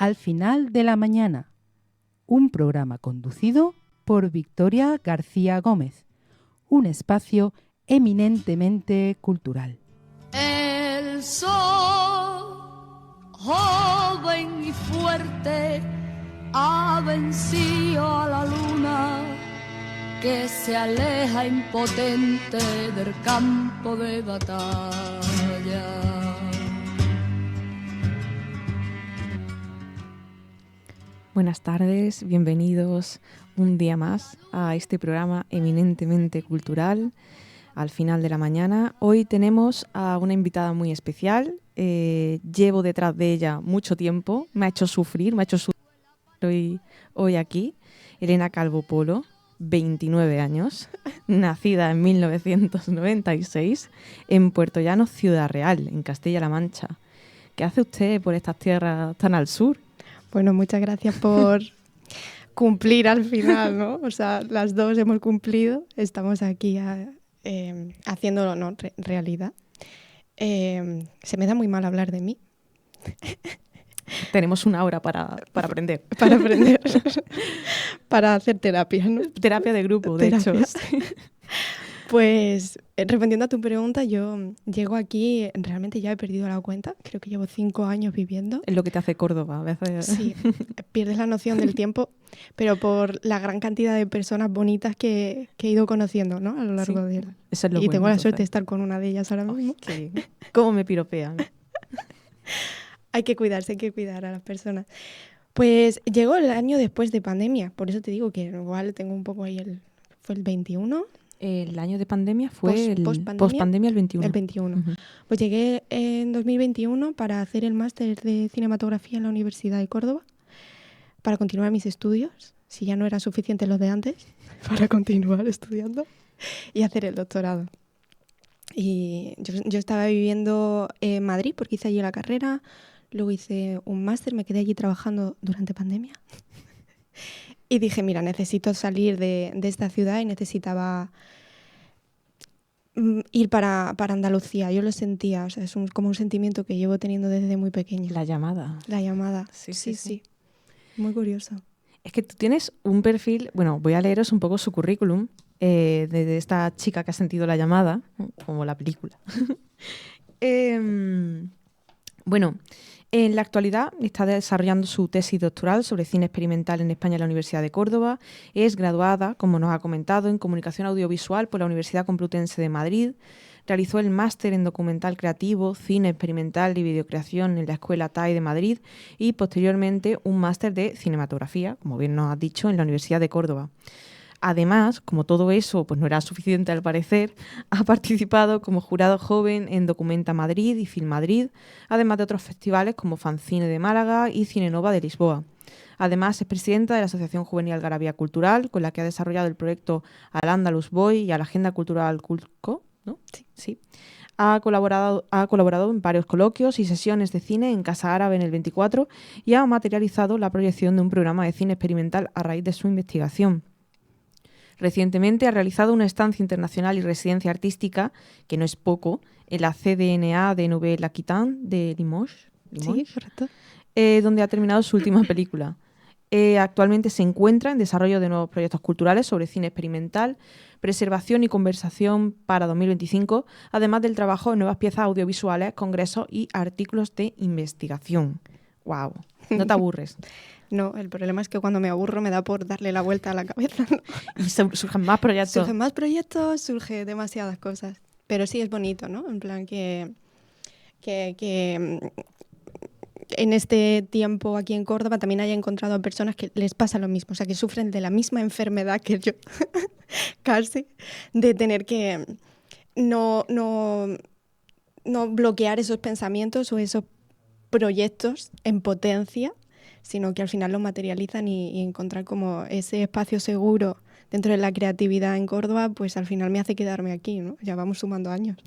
Al final de la mañana, un programa conducido por Victoria García Gómez, un espacio eminentemente cultural. El sol, joven y fuerte, ha vencido a la luna que se aleja impotente del campo de batalla. Buenas tardes, bienvenidos un día más a este programa eminentemente cultural, al final de la mañana. Hoy tenemos a una invitada muy especial, llevo detrás de ella mucho tiempo, me ha hecho sufrir hoy aquí, Elena Calvo Polo, 29 años, nacida en 1996 en Puerto Llano, Ciudad Real, en Castilla-La Mancha. ¿Qué hace usted por estas tierras tan al sur? Bueno, muchas gracias por cumplir al final, ¿no? O sea, las dos hemos cumplido, estamos aquí haciéndolo, ¿no? Realidad. Se me da muy mal hablar de mí. Tenemos una hora para aprender. Para aprender. Para hacer terapia, ¿no? Terapia de grupo, de hecho. Pues, respondiendo a tu pregunta, yo llego aquí, realmente ya he perdido la cuenta, creo que llevo 5 años viviendo. Es lo que te hace Córdoba a veces. Sí, pierdes la noción del tiempo, pero por la gran cantidad de personas bonitas que he ido conociendo, ¿no? A lo largo de él. Eso es lo y bueno, tengo la entonces. suerte de estar con una de ellas ahora mismo. Qué bien. ¿Cómo me piropean? Hay que cuidarse, hay que cuidar a las personas. Pues llegó el año después de pandemia, por eso te digo que igual tengo un poco ahí fue el 21. El año de pandemia fue post-pandemia, el 21. El 21. Uh-huh. Pues llegué en 2021 para hacer el máster de cinematografía en la Universidad de Córdoba, para continuar mis estudios, si ya no era suficiente los de antes, para continuar estudiando y hacer el doctorado. Y yo estaba viviendo en Madrid porque hice allí la carrera, luego hice un máster, me quedé allí trabajando durante pandemia. Y dije, mira, necesito salir de esta ciudad y necesitaba ir para Andalucía. Yo lo sentía, o sea, es como un sentimiento que llevo teniendo desde muy pequeña. La llamada. La llamada, sí. Muy curioso. Es que tú tienes un perfil, bueno, voy a leeros un poco su currículum, de esta chica que ha sentido la llamada, como la película. Bueno, en la actualidad está desarrollando su tesis doctoral sobre cine experimental en España en la Universidad de Córdoba. Es graduada, como nos ha comentado, en Comunicación Audiovisual por la Universidad Complutense de Madrid. Realizó el máster en Documental Creativo, Cine Experimental y Videocreación en la Escuela TAI de Madrid y posteriormente un máster de Cinematografía, como bien nos has dicho, en la Universidad de Córdoba. Además, como todo eso pues no era suficiente al parecer, ha participado como jurado joven en Documenta Madrid y Film Madrid, además de otros festivales como Fancine de Málaga y Cinenova de Lisboa. Además, es presidenta de la Asociación Juvenil Algarabía Cultural, con la que ha desarrollado el proyecto Al Andalus Boy y a la Agenda Cultural Culco, ¿no? Sí. Ha colaborado en varios coloquios y sesiones de cine en Casa Árabe en el 24 y ha materializado la proyección de un programa de cine experimental a raíz de su investigación. Recientemente ha realizado una estancia internacional y residencia artística, que no es poco, en la CDNA de Nouvelle-Aquitaine de Limoges. Sí, correcto. Donde ha terminado su última película. Actualmente se encuentra en desarrollo de nuevos proyectos culturales sobre cine experimental, preservación y conversación para 2025, además del trabajo en nuevas piezas audiovisuales, congresos y artículos de investigación. ¡Wow! ¿No te aburres? No, el problema es que cuando me aburro me da por darle la vuelta a la cabeza, ¿no? Y surgen más proyectos. Surgen más proyectos, surgen demasiadas cosas. Pero sí es bonito, ¿no? En plan que en este tiempo aquí en Córdoba también haya encontrado a personas que les pasa lo mismo, o sea, que sufren de la misma enfermedad que yo, casi, de tener que no bloquear esos pensamientos o esos proyectos en potencia, sino que al final los materializan y encontrar como ese espacio seguro dentro de la creatividad en Córdoba, pues al final me hace quedarme aquí, ¿no? Ya vamos sumando años.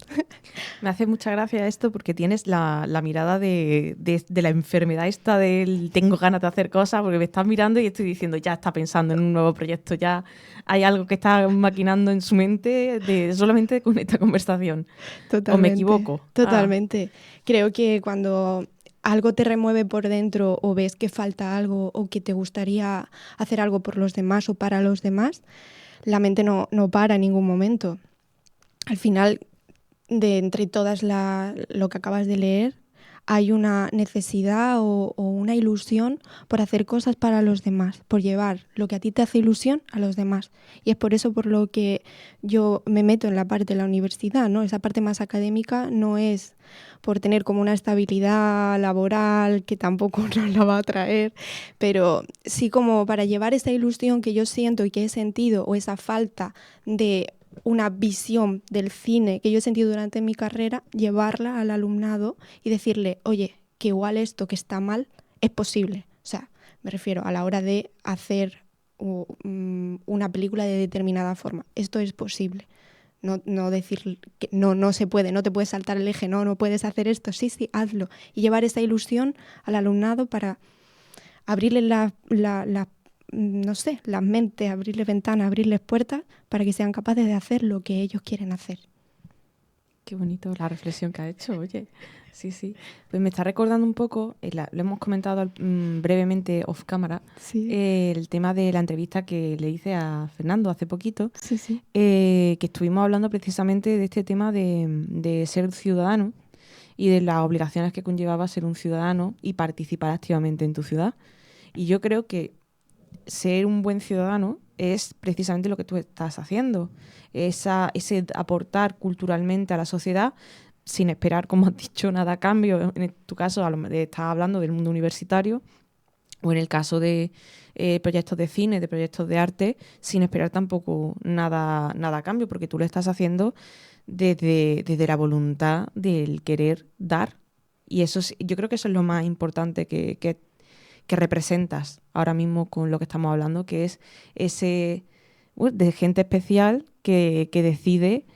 Me hace mucha gracia esto porque tienes la mirada de la enfermedad esta del tengo ganas de hacer cosas, porque me estás mirando y estoy diciendo ya está pensando en un nuevo proyecto, ya hay algo que está maquinando en su mente solamente con esta conversación. Totalmente. ¿O me equivoco? Totalmente. Creo que cuando algo te remueve por dentro o ves que falta algo o que te gustaría hacer algo por los demás o para los demás, la mente no para en ningún momento. Al final, de entre todas lo que acabas de leer, hay una necesidad o una ilusión por hacer cosas para los demás, por llevar lo que a ti te hace ilusión a los demás. Y es por eso por lo que yo me meto en la parte de la universidad, ¿no? Esa parte más académica no es por tener como una estabilidad laboral que tampoco nos la va a traer, pero sí como para llevar esa ilusión que yo siento y que he sentido, o esa falta de una visión del cine que yo he sentido durante mi carrera, llevarla al alumnado y decirle, oye, que igual esto que está mal es posible. O sea, me refiero a la hora de hacer una película de determinada forma. Esto es posible. No decir que no se puede, no te puedes saltar el eje, no puedes hacer esto, sí, hazlo. Y llevar esa ilusión al alumnado para abrirle no sé, las mentes, abrirles ventanas, abrirles puertas para que sean capaces de hacer lo que ellos quieren hacer. Qué bonito la reflexión que ha hecho, oye. Sí, sí. Pues me está recordando un poco, lo hemos comentado brevemente off cámara, Sí. El tema de la entrevista que le hice a Fernando hace poquito, Sí. Que estuvimos hablando precisamente de este tema de ser ciudadano y de las obligaciones que conllevaba ser un ciudadano y participar activamente en tu ciudad. Y yo creo que ser un buen ciudadano es precisamente lo que tú estás haciendo, ese aportar culturalmente a la sociedad sin esperar, como has dicho, nada a cambio. En tu caso, estás hablando del mundo universitario, o en el caso de proyectos de cine, de proyectos de arte, sin esperar tampoco nada a cambio, porque tú lo estás haciendo desde la voluntad del querer dar. Y eso yo creo que eso es lo más importante que representas ahora mismo con lo que estamos hablando, que es ese de gente especial que decide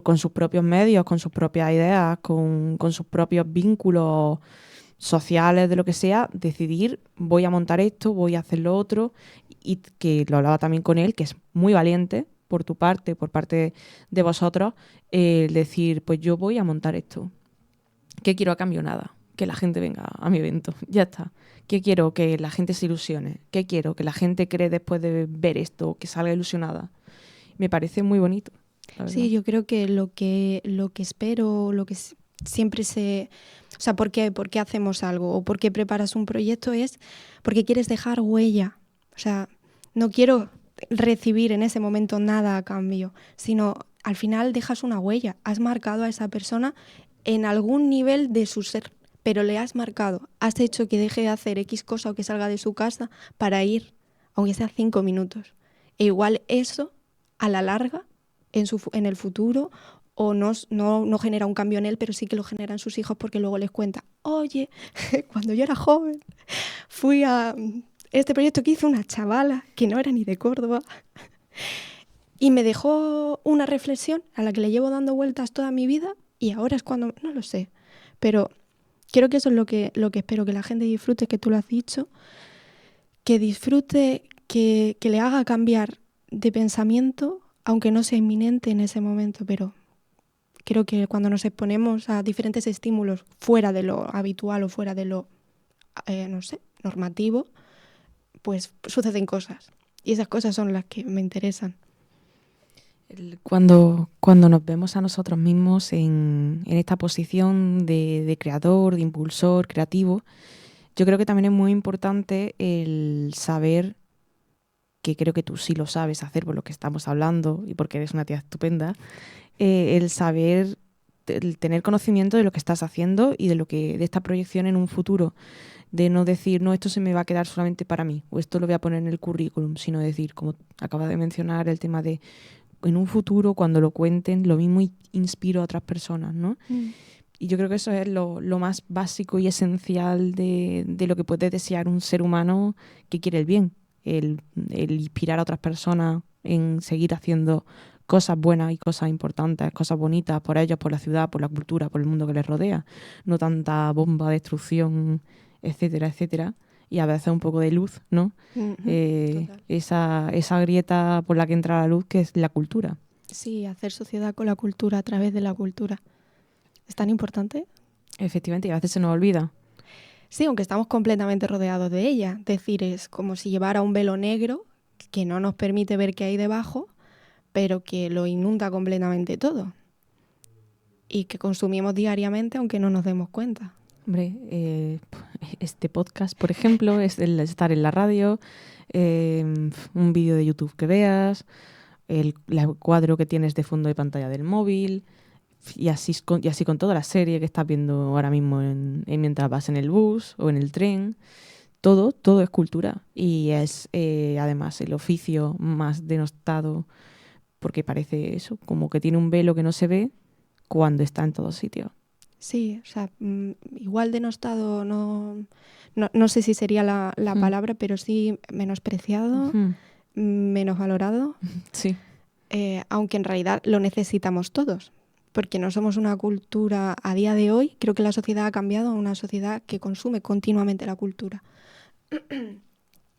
con sus propios medios, con sus propias ideas, con sus propios vínculos sociales, de lo que sea, decidir voy a montar esto, voy a hacer lo otro, y que lo hablaba también con él, que es muy valiente por tu parte, por parte de vosotros, decir pues yo voy a montar esto. ¿Qué quiero a cambio? Nada. Que la gente venga a mi evento, ya está. ¿Qué quiero? Que la gente se ilusione. ¿Qué quiero? Que la gente cree después de ver esto, que salga ilusionada. Me parece muy bonito. Sí, yo creo que lo que espero, lo que siempre o sea, ¿por qué hacemos algo o por qué preparas un proyecto? Es porque quieres dejar huella. O sea, no quiero recibir en ese momento nada a cambio, sino al final dejas una huella. Has marcado a esa persona en algún nivel de su ser, pero le has marcado. Has hecho que deje de hacer X cosa o que salga de su casa para ir, aunque sea 5 minutos. E igual eso, a la larga, en el futuro, o no genera un cambio en él, pero sí que lo generan sus hijos porque luego les cuenta, oye, cuando yo era joven fui a este proyecto que hizo una chavala que no era ni de Córdoba y me dejó una reflexión a la que le llevo dando vueltas toda mi vida y ahora es cuando, no lo sé, pero creo que eso es lo que espero, que la gente disfrute, que tú lo has dicho, que disfrute, que le haga cambiar de pensamiento, aunque no sea inminente en ese momento, pero creo que cuando nos exponemos a diferentes estímulos fuera de lo habitual o fuera de lo, no sé, normativo, pues suceden cosas. Y esas cosas son las que me interesan. Cuando nos vemos a nosotros mismos en esta posición de creador, de impulsor, creativo, yo creo que también es muy importante el saber, que creo que tú sí lo sabes hacer por lo que estamos hablando y porque eres una tía estupenda, el saber, el tener conocimiento de lo que estás haciendo y de esta proyección en un futuro, de no decir, no, esto se me va a quedar solamente para mí o esto lo voy a poner en el currículum, sino decir, como acaba de mencionar, el tema de en un futuro, cuando lo cuenten, lo mismo inspiro a otras personas, ¿no? Y yo creo que eso es lo más básico y esencial de lo que puede desear un ser humano que quiere el bien, el inspirar a otras personas en seguir haciendo cosas buenas y cosas importantes, cosas bonitas por ellos, por la ciudad, por la cultura, por el mundo que les rodea. No tanta bomba, destrucción, etcétera, etcétera. Y a veces un poco de luz, ¿no? Esa grieta por la que entra la luz, que es la cultura. Sí, hacer sociedad con la cultura, a través de la cultura. ¿Es tan importante? Efectivamente, y a veces se nos olvida. Sí, aunque estamos completamente rodeados de ella. Es decir, es como si llevara un velo negro que no nos permite ver qué hay debajo, pero que lo inunda completamente todo. Y que consumimos diariamente aunque no nos demos cuenta. Hombre, este podcast, por ejemplo, es el estar en la radio, un vídeo de YouTube que veas, el cuadro que tienes de fondo de pantalla del móvil, y así con toda la serie que estás viendo ahora mismo mientras vas en el bus o en el tren. Todo es cultura y es además el oficio más denostado porque parece eso, como que tiene un velo que no se ve cuando está en todos sitios. Sí, o sea, igual denostado no sé si sería la palabra, pero sí menospreciado, menos valorado. Sí. Aunque en realidad lo necesitamos todos, porque no somos una cultura a día de hoy. Creo que la sociedad ha cambiado a una sociedad que consume continuamente la cultura.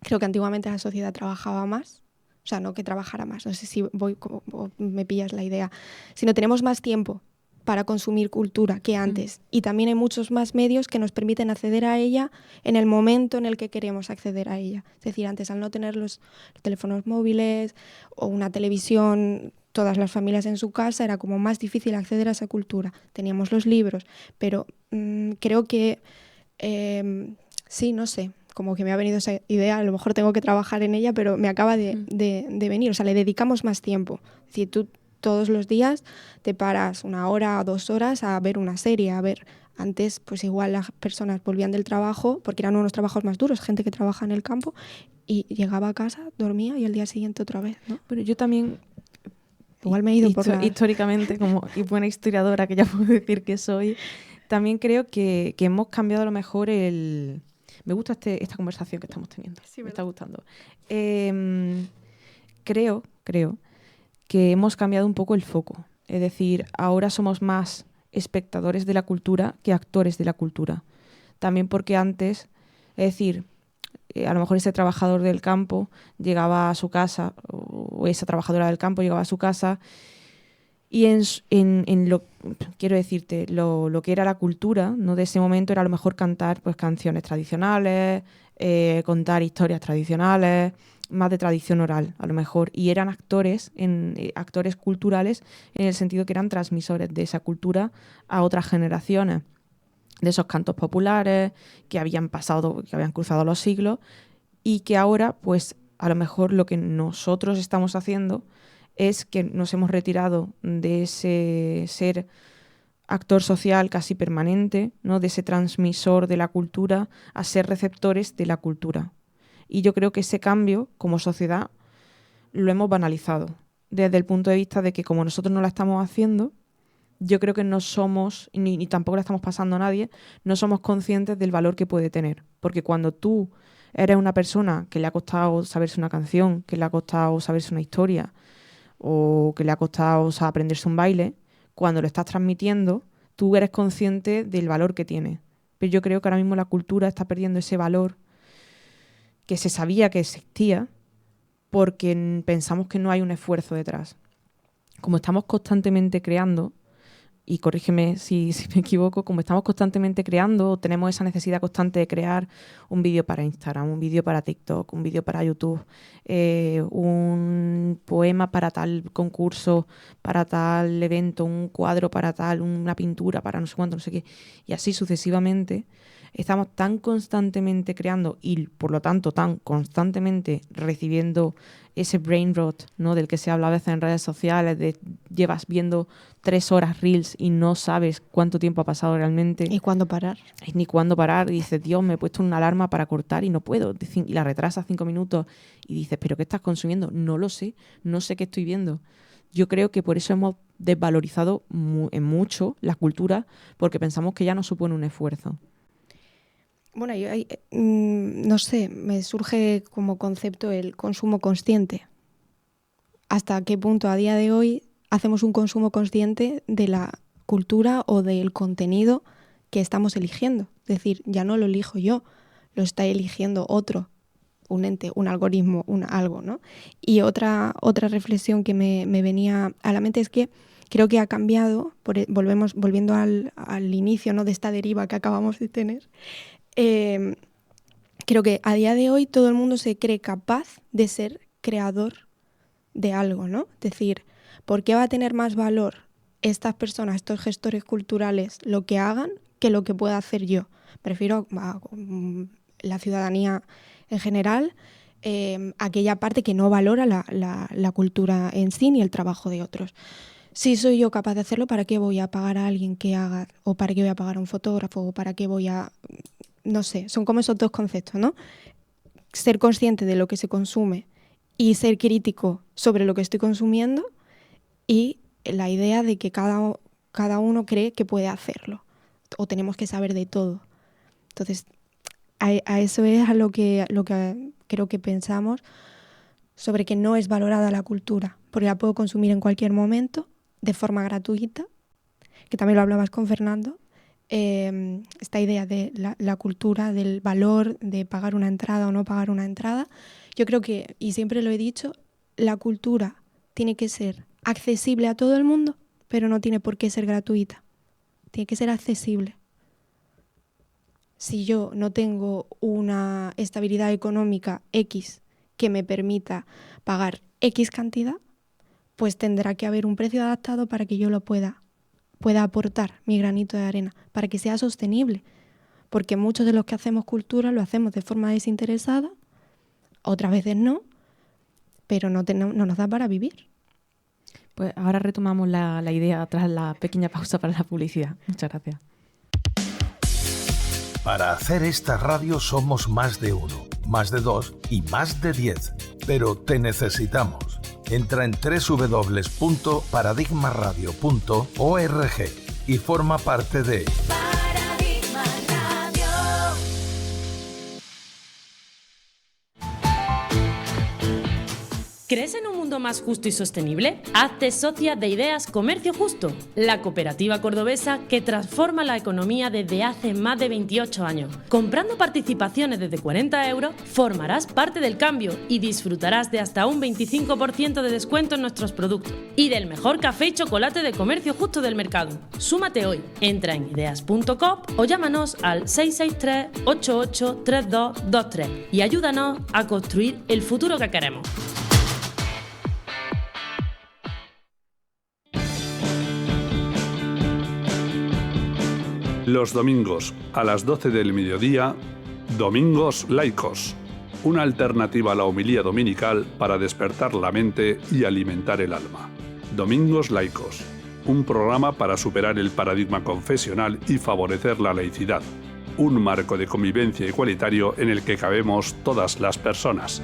Creo que antiguamente la sociedad trabajaba más, o sea, no que trabajara más, no sé si o me pillas la idea, sino tenemos más tiempo para consumir cultura que antes. Y también hay muchos más medios que nos permiten acceder a ella en el momento en el que queremos acceder a ella. Es decir, antes al no tener los teléfonos móviles o una televisión, todas las familias en su casa, era como más difícil acceder a esa cultura. Teníamos los libros, pero creo que, sí, no sé, como que me ha venido esa idea, a lo mejor tengo que trabajar en ella, pero me acaba de venir. O sea, le dedicamos más tiempo. Es decir, tú todos los días te paras 1 hora o 2 horas a ver una serie, a ver. Antes, pues igual las personas volvían del trabajo, porque eran unos trabajos más duros, gente que trabaja en el campo, y llegaba a casa, dormía y al día siguiente otra vez, ¿no? Pero yo también, igual me he ido por históricamente, como y buena historiadora que ya puedo decir que soy, también creo que hemos cambiado a lo mejor el... Me gusta esta conversación que estamos teniendo, sí, me está gustando. Creo que hemos cambiado un poco el foco. Es decir, ahora somos más espectadores de la cultura que actores de la cultura. También porque antes, es decir, a lo mejor ese trabajador del campo llegaba a su casa, o esa trabajadora del campo llegaba a su casa, y quiero decirte, lo que era la cultura, ¿no?, de ese momento era a lo mejor cantar pues canciones tradicionales, contar historias tradicionales, más de tradición oral, a lo mejor, y eran actores culturales en el sentido que eran transmisores de esa cultura a otras generaciones, de esos cantos populares que habían cruzado los siglos, y que ahora, pues, a lo mejor lo que nosotros estamos haciendo es que nos hemos retirado de ese ser actor social casi permanente, ¿no?, de ese transmisor de la cultura, a ser receptores de la cultura. Y yo creo que ese cambio, como sociedad, lo hemos banalizado. Desde el punto de vista de que como nosotros no la estamos haciendo, yo creo que no somos, ni tampoco la estamos pasando a nadie, no somos conscientes del valor que puede tener. Porque cuando tú eres una persona que le ha costado saberse una canción, que le ha costado saberse una historia, o que le ha costado aprenderse un baile, cuando lo estás transmitiendo, tú eres consciente del valor que tiene. Pero yo creo que ahora mismo la cultura está perdiendo ese valor que se sabía que existía porque pensamos que no hay un esfuerzo detrás. Como estamos constantemente creando, y corrígeme si me equivoco, como estamos constantemente creando, tenemos esa necesidad constante de crear un vídeo para Instagram, un vídeo para TikTok, un vídeo para YouTube, un poema para tal concurso, para tal evento, un cuadro para tal, una pintura para no sé cuánto, no sé qué, y así sucesivamente. Estamos tan constantemente creando y, por lo tanto, tan constantemente recibiendo ese brain rot, ¿no?, del que se habla a veces en redes sociales, de llevas viendo 3 horas reels y no sabes cuánto tiempo ha pasado realmente. ¿Y cuándo parar? Ni cuándo parar. Y dices, Dios, me he puesto una alarma para cortar y no puedo. Y la retrasas 5 minutos y dices, ¿pero qué estás consumiendo? No lo sé, no sé qué estoy viendo. Yo creo que por eso hemos desvalorizado en mucho la cultura, porque pensamos que ya no supone un esfuerzo. Bueno, yo no sé, me surge como concepto el consumo consciente. ¿Hasta qué punto a día de hoy hacemos un consumo consciente de la cultura o del contenido que estamos eligiendo? Es decir, ya no lo elijo yo, lo está eligiendo otro, un ente, un algoritmo, algo, ¿no? Y otra reflexión que me venía a la mente es que creo que ha cambiado, volviendo al inicio, ¿no?, de esta deriva que acabamos de tener. Creo que a día de hoy todo el mundo se cree capaz de ser creador de algo, ¿no? Es decir, ¿por qué va a tener más valor estas personas, estos gestores culturales, lo que hagan que lo que pueda hacer yo? Prefiero a la ciudadanía en general, aquella parte que no valora la cultura en sí ni el trabajo de otros. Si soy yo capaz de hacerlo, ¿para qué voy a pagar a alguien que haga? ¿O para qué voy a pagar a un fotógrafo? ¿O para qué voy a...? No sé, son como esos dos conceptos, ¿no? Ser consciente de lo que se consume y ser crítico sobre lo que estoy consumiendo, y la idea de que cada uno cree que puede hacerlo o tenemos que saber de todo. Entonces, a eso es a lo que creo que pensamos sobre que no es valorada la cultura, porque la puedo consumir en cualquier momento, de forma gratuita, que también lo hablabas con Fernando, esta idea de la cultura, del valor de pagar una entrada o no pagar una entrada. Yo creo que, y siempre lo he dicho, la cultura tiene que ser accesible a todo el mundo, pero no tiene por qué ser gratuita. Tiene que ser accesible. Si yo no tengo una estabilidad económica X que me permita pagar X cantidad, pues tendrá que haber un precio adaptado para que yo lo pueda aportar mi granito de arena, para que sea sostenible. Porque muchos de los que hacemos cultura lo hacemos de forma desinteresada, otras veces no, pero no nos da para vivir. Pues ahora retomamos la idea tras la pequeña pausa para la publicidad. Muchas gracias. Para hacer esta radio somos más de uno, más de dos y más de 10. Pero te necesitamos. Entra en www.paradigmaradio.org y forma parte de Paradigma Radio. ¿Crees en un mundo más justo y sostenible? Hazte socia de Ideas Comercio Justo, la cooperativa cordobesa que transforma la economía desde hace más de 28 años. Comprando participaciones desde 40 euros, formarás parte del cambio y disfrutarás de hasta un 25% de descuento en nuestros productos y del mejor café y chocolate de comercio justo del mercado. Súmate hoy, entra en ideas.com o llámanos al 663-883223 y ayúdanos a construir el futuro que queremos. Los domingos a las 12 del mediodía, Domingos Laicos, una alternativa a la homilía dominical para despertar la mente y alimentar el alma. Domingos Laicos, un programa para superar el paradigma confesional y favorecer la laicidad, un marco de convivencia igualitario en el que cabemos todas las personas.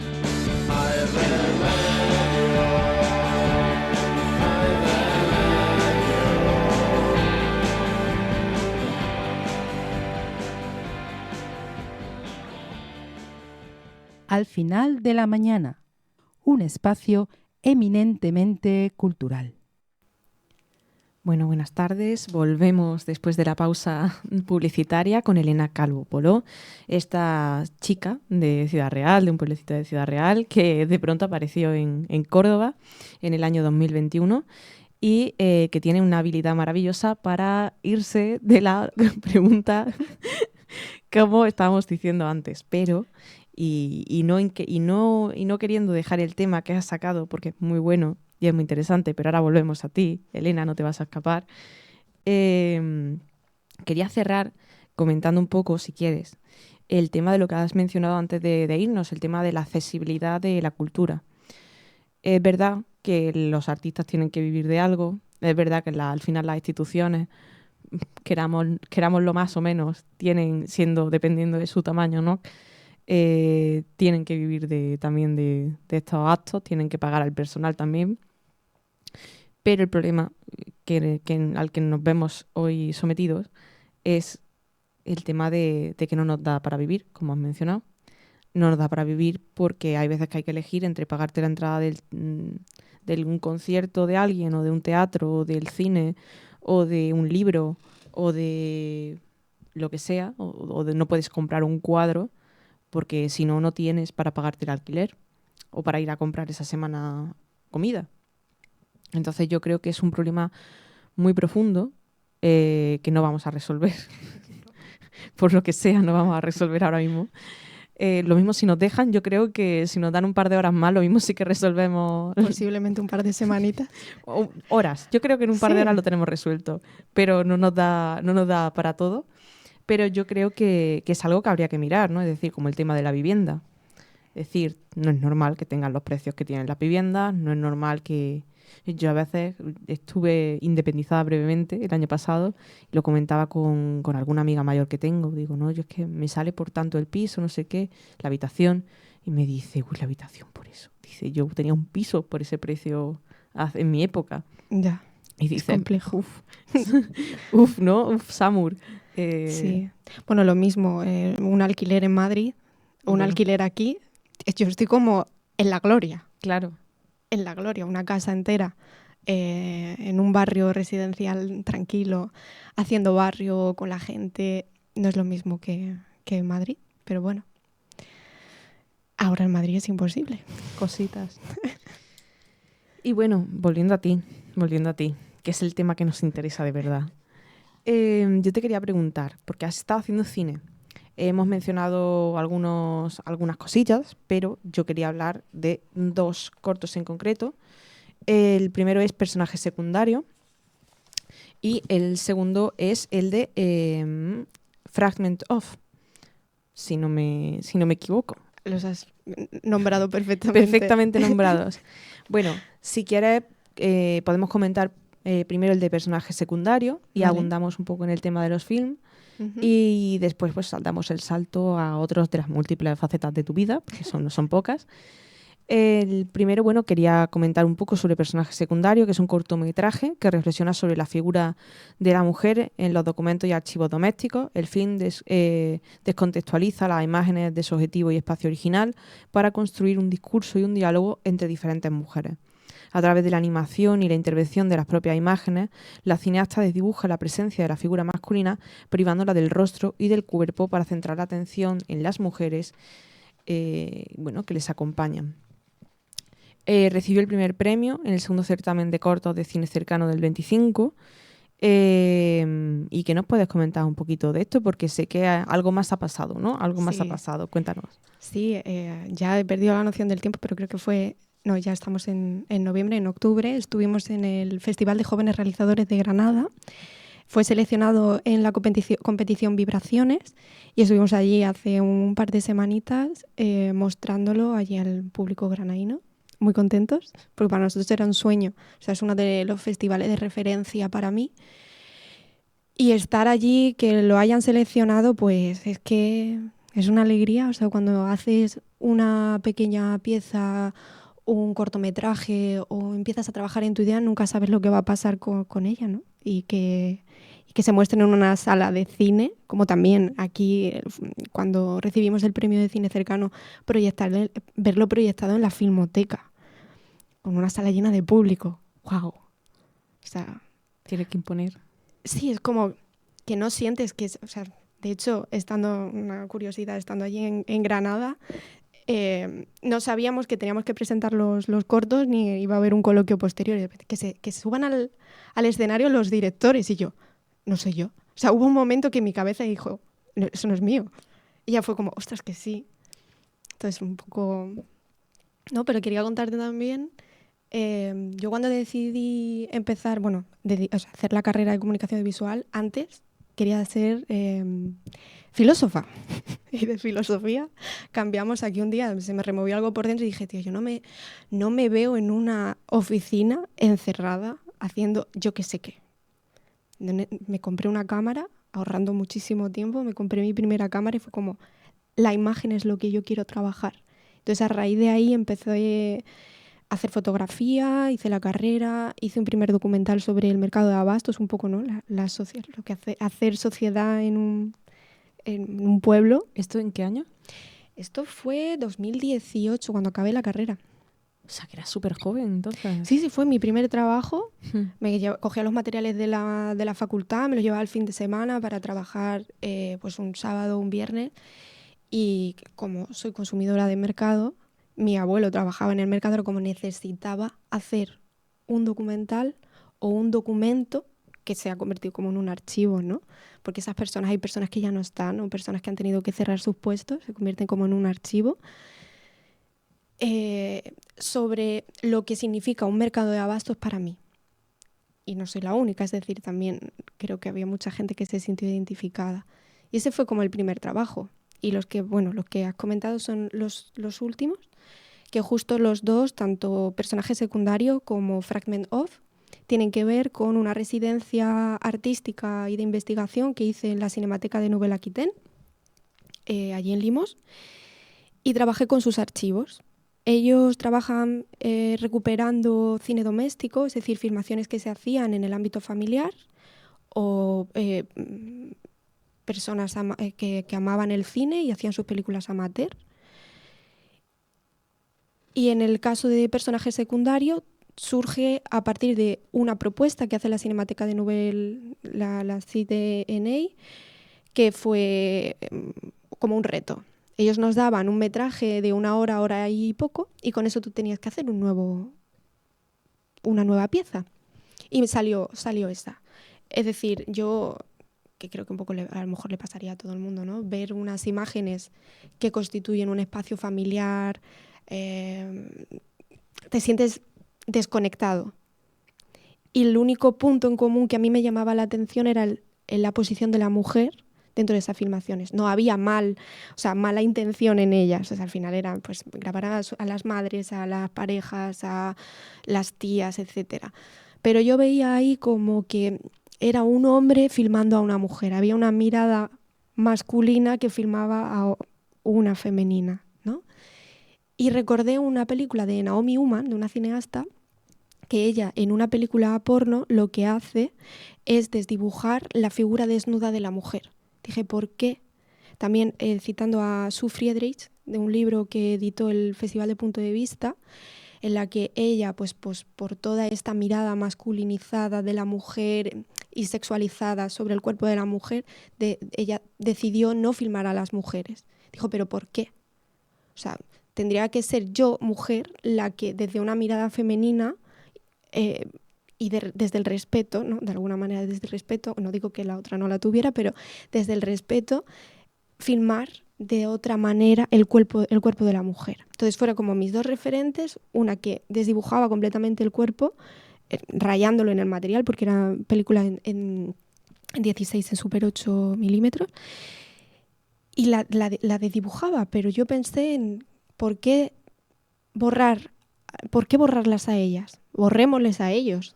Al final de la mañana, un espacio eminentemente cultural. Bueno, buenas tardes. Volvemos después de la pausa publicitaria con Elena Calvo Poló, esta chica de Ciudad Real, de un pueblecito de Ciudad Real, que de pronto apareció en Córdoba en el año 2021 y que tiene una habilidad maravillosa para irse de la pregunta, como estábamos diciendo antes, pero... Y no queriendo dejar el tema que has sacado, porque es muy bueno y es muy interesante, pero ahora volvemos a ti, Elena, no te vas a escapar. Quería cerrar comentando un poco, si quieres, el tema de lo que has mencionado antes de irnos, el tema de la accesibilidad de la cultura. Es verdad que los artistas tienen que vivir de algo, es verdad que al final las instituciones, querámoslo más o menos, dependiendo de su tamaño, ¿no? Tienen que vivir también de estos actos, tienen que pagar al personal también, pero el problema al que nos vemos hoy sometidos es el tema de que no nos da para vivir, como has mencionado. No nos da para vivir porque hay veces que hay que elegir entre pagarte la entrada de un concierto de alguien, o de un teatro, o del cine, o de un libro, o de lo que sea, o de no puedes comprar un cuadro, porque si no, no tienes para pagarte el alquiler o para ir a comprar esa semana comida. Entonces yo creo que es un problema muy profundo que no vamos a resolver por lo que sea, no vamos a resolver ahora mismo. Lo mismo si nos dejan, yo creo que si nos dan un par de horas más, lo mismo sí que resolvemos. Posiblemente un par de semanitas. Horas, yo creo que en un par de Sí. horas lo tenemos resuelto, pero no nos da para todo. Pero yo creo que es algo que habría que mirar, ¿no? Es decir, como el tema de la vivienda. Es decir, no es normal que tengan los precios que tienen las viviendas, no es normal que... Yo a veces estuve independizada brevemente el año pasado y lo comentaba con alguna amiga mayor que tengo. Digo, no, yo es que me sale por tanto el piso, no sé qué, la habitación. Y me dice, uy, la habitación por eso. Dice, yo tenía un piso por ese precio en mi época. Ya, Y es dice, complejo. uf, ¿no? Uf, Samur. Sí. Bueno, lo mismo, un alquiler en Madrid, un Bueno. alquiler aquí. Yo estoy como en la gloria. Claro. En la gloria, una casa entera en un barrio residencial tranquilo, haciendo barrio con la gente, no es lo mismo que en Madrid, pero bueno, ahora en Madrid es imposible. Cositas. Y bueno, volviendo a ti, que es el tema que nos interesa de verdad. Yo te quería preguntar, porque has estado haciendo cine. Hemos mencionado algunas cosillas, pero yo quería hablar de 2 cortos en concreto. El primero es Personaje secundario y el segundo es el de Fragment of, si no me equivoco. Los has nombrado perfectamente. Perfectamente nombrados. Bueno, si quieres, podemos comentar primero el de Personaje secundario y Vale. abundamos un poco en el tema de los films. Ujú. Y después pues damos el salto a otros de las múltiples facetas de tu vida, que no son pocas. El primero, bueno, quería comentar un poco sobre Personaje secundario, que es un cortometraje que reflexiona sobre la figura de la mujer en los documentos y archivos domésticos. El film descontextualiza las imágenes de su objetivo y espacio original para construir un discurso y un diálogo entre diferentes mujeres. A través de la animación y la intervención de las propias imágenes, la cineasta desdibuja la presencia de la figura masculina, privándola del rostro y del cuerpo para centrar la atención en las mujeres que les acompañan. Recibió el primer premio en el segundo certamen de cortos de cine cercano del 25. ¿Y qué nos puedes comentar un poquito de esto? Porque sé que algo más ha pasado, ¿no? Algo más Sí. ha pasado. Cuéntanos. Sí, ya he perdido la noción del tiempo, pero creo que fue... No, ya estamos en noviembre, en octubre. Estuvimos en el Festival de Jóvenes Realizadores de Granada. Fue seleccionado en la competición Vibraciones y estuvimos allí hace un par de semanitas mostrándolo allí al público granadino. Muy contentos, porque para nosotros era un sueño. O sea, es uno de los festivales de referencia para mí. Y estar allí, que lo hayan seleccionado, pues es que es una alegría. O sea, cuando haces una pequeña pieza, un cortometraje o empiezas a trabajar en tu idea, nunca sabes lo que va a pasar con ella, ¿no? Y que se muestren en una sala de cine, como también aquí cuando recibimos el premio de cine cercano, verlo proyectado en la Filmoteca, con una sala llena de público. ¡Wow! O sea, Tiene que imponer. sí, es como que no sientes que... O sea, de hecho, una curiosidad, estando allí en Granada, no sabíamos que teníamos que presentar los cortos ni iba a haber un coloquio posterior. Que suban al escenario los directores y yo, no soy yo. O sea, hubo un momento que mi cabeza dijo, no, eso no es mío. Y ya fue como, ostras, que sí. Entonces, un poco... No, pero quería contarte también, yo cuando decidí empezar, hacer la carrera de comunicación visual, antes quería ser filósofa. Y de filosofía cambiamos aquí un día, se me removió algo por dentro y dije, tío, yo no me veo en una oficina encerrada haciendo yo qué sé qué. Me compré una cámara, ahorrando muchísimo tiempo, me compré mi primera cámara y fue como, la imagen es lo que yo quiero trabajar. Entonces a raíz de ahí empecé a hacer fotografía, hice la carrera, hice un primer documental sobre el mercado de abastos, un poco, ¿no? Lo que hacer sociedad en un pueblo. ¿Esto en qué año? Esto fue 2018, cuando acabé la carrera. O sea, que era súper joven, entonces. Sí, fue mi primer trabajo. Cogía los materiales de la facultad, me los llevaba el fin de semana para trabajar pues un sábado, un viernes. Y como soy consumidora de mercado, mi abuelo trabajaba en el mercado, como necesitaba hacer un documental o un documento que se ha convertido como en un archivo, ¿no? Porque hay personas que ya no están, o personas que han tenido que cerrar sus puestos, se convierten como en un archivo. Sobre lo que significa un mercado de abastos para mí. Y no soy la única, es decir, también creo que había mucha gente que se sintió identificada. Y ese fue como el primer trabajo. Y los que has comentado son los últimos, que justo los dos, tanto personaje secundario como Fragment of, tienen que ver con una residencia artística y de investigación que hice en la Cinemateca de Nouvelle Aquitaine, allí en Limos, y trabajé con sus archivos. Ellos trabajan recuperando cine doméstico, es decir, filmaciones que se hacían en el ámbito familiar o personas que amaban el cine y hacían sus películas amateur. Y en el caso de personaje secundario, surge a partir de una propuesta que hace la Cinemateca de Nouvelle, la CDNA, que fue como un reto. Ellos nos daban un metraje de 1 hora, hora y poco, y con eso tú tenías que hacer una nueva pieza. Y salió esa. Es decir, yo, que creo que un poco a lo mejor le pasaría a todo el mundo, ¿no? Ver unas imágenes que constituyen un espacio familiar, te sientes desconectado. Y el único punto en común que a mí me llamaba la atención era la posición de la mujer dentro de esas filmaciones. No había mala intención en ellas. O sea, al final eran pues grabar a las madres, a las parejas, a las tías, etcétera. Pero yo veía ahí como que era un hombre filmando a una mujer. Había una mirada masculina que filmaba a una femenina, ¿no? Y recordé una película de Naomi Uman, de una cineasta, que ella en una película porno lo que hace es desdibujar la figura desnuda de la mujer. Dije, ¿por qué? También citando a Sue Friedrich, de un libro que editó el Festival de Punto de Vista, en la que ella, pues por toda esta mirada masculinizada de la mujer y sexualizada sobre el cuerpo de la mujer, ella decidió no filmar a las mujeres. Dijo, ¿pero por qué? O sea, tendría que ser yo, mujer, la que desde una mirada femenina y desde el respeto, ¿no? De alguna manera desde el respeto, no digo que la otra no la tuviera, pero desde el respeto, filmar de otra manera el cuerpo de la mujer. Entonces fueron como mis dos referentes, una que desdibujaba completamente el cuerpo, rayándolo en el material, porque era película en 16 en Super 8 milímetros, y la desdibujaba, pero yo pensé en ¿por qué borrarlas a ellas? Borrémosles a ellos.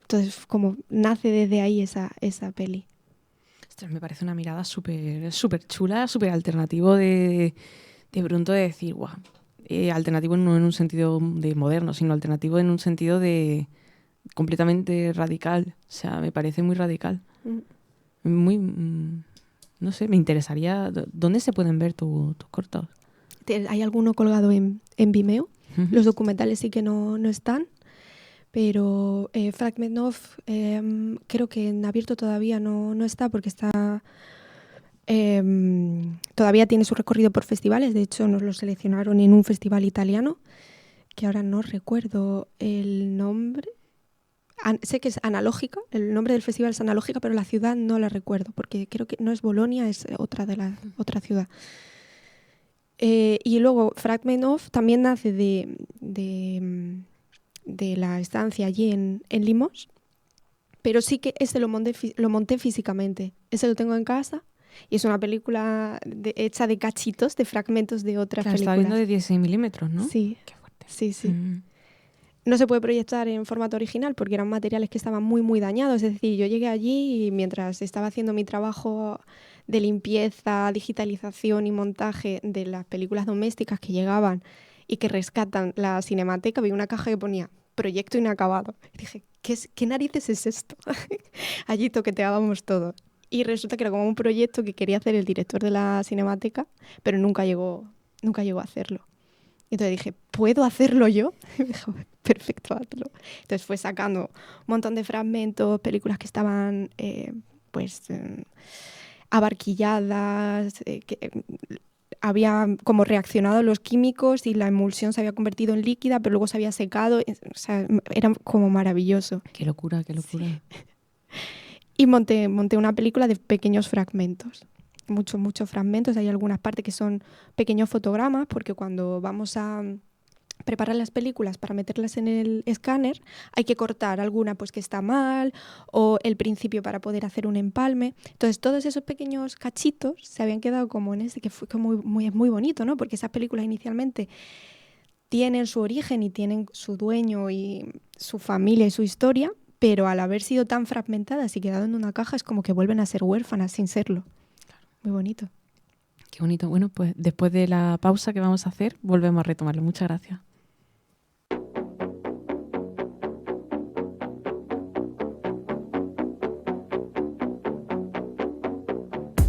Entonces, como nace desde ahí esa peli. Ostras, me parece una mirada súper chula, súper alternativo de pronto de decir, guau, alternativo no en un sentido de moderno, sino alternativo en un sentido de completamente radical. O sea, me parece muy radical. Muy, no sé, me interesaría, ¿dónde se pueden ver tus cortos? Hay alguno colgado en Vimeo. Los documentales sí que no están, pero Fragment of creo que en abierto todavía no está, porque está todavía tiene su recorrido por festivales. De hecho, nos lo seleccionaron en un festival italiano, que ahora no recuerdo el nombre. Sé que es Analógica, el nombre del festival es Analógica, pero la ciudad no la recuerdo, porque creo que no es Bolonia, es otra ciudad. Y luego Fragment of también nace de la estancia allí en Limos, pero sí que ese lo monté físicamente. Ese lo tengo en casa y es una película hecha de cachitos, de fragmentos de otras películas. Está viendo de 16 milímetros, ¿no? Sí. Qué fuerte. Sí. No se puede proyectar en formato original porque eran materiales que estaban muy, muy dañados. Es decir, yo llegué allí y mientras estaba haciendo mi trabajo de limpieza, digitalización y montaje de las películas domésticas que llegaban y que rescatan la Cinemateca, vi una caja que ponía proyecto inacabado. Y dije, ¿qué narices es esto? Allí toqueteábamos todo. Y resulta que era como un proyecto que quería hacer el director de la Cinemateca, pero nunca llegó a hacerlo. Entonces dije, ¿puedo hacerlo yo? Y me dijo, perfecto, hazlo. Entonces fue sacando un montón de fragmentos, películas que estaban abarquilladas, había como reaccionado a los químicos y la emulsión se había convertido en líquida, pero luego se había secado. O sea, era como maravilloso. Qué locura, qué locura. Sí. Y monté una película de pequeños fragmentos. Muchos fragmentos. Hay algunas partes que son pequeños fotogramas, porque cuando vamos a preparar las películas para meterlas en el escáner, hay que cortar alguna pues que está mal, o el principio para poder hacer un empalme. Entonces todos esos pequeños cachitos se habían quedado como en que fue muy bonito, ¿no? Porque esas películas inicialmente tienen su origen y tienen su dueño y su familia y su historia, pero al haber sido tan fragmentadas y quedado en una caja es como que vuelven a ser huérfanas sin serlo. Muy bonito. Qué bonito. Bueno, pues después de la pausa que vamos a hacer, volvemos a retomarlo. Muchas gracias.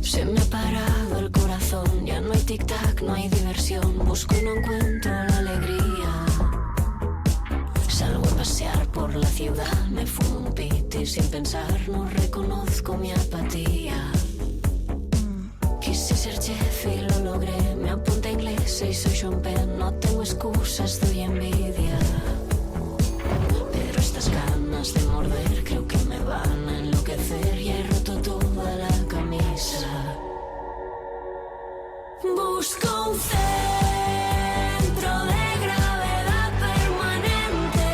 Se me ha parado el corazón, ya no hay tic-tac, no hay diversión. Busco y no encuentro la alegría. Salgo a pasear por la ciudad, me fumo un pit y sin pensar no reconozco mi apatía. Quise ser chef y lo logré, me apunté a inglés y soy champán. No tengo excusas, doy envidia. Pero estas ganas de morder creo que me van a enloquecer y he roto toda la camisa. Busco un centro de gravedad permanente,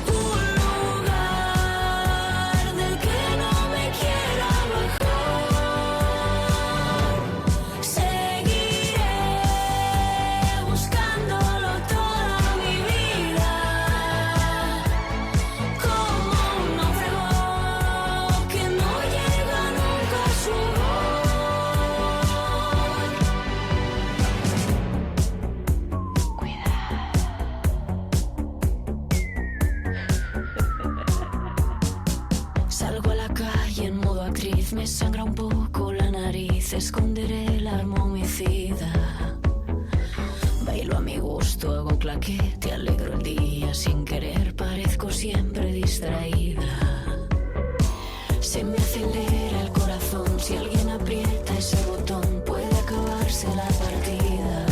un lugar del que no me quiera bajar. Seguiré buscándolo toda mi vida, como un náufrago que no llega nunca a su hogar. Salgo a la calle en modo actriz, me sangra un poco la nariz, esconderé el arma homicida. Bailo a mi gusto, hago claquete, alegro el día sin querer, parezco siempre distraída. Se me acelera el corazón, si alguien aprieta ese botón puede acabarse la partida.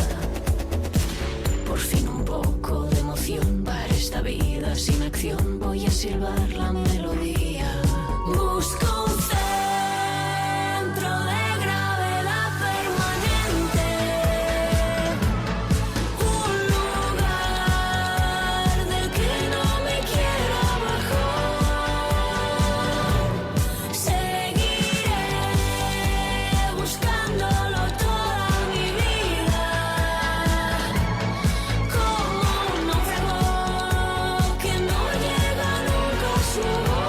Por fin un poco de emoción para esta vida sin acción, voy a silbar la melodía. Busco un centro de gravedad permanente, un lugar del que no me quiera bajar. Seguiré buscándolo toda mi vida, como un náufrago que no llega nunca a su hogar.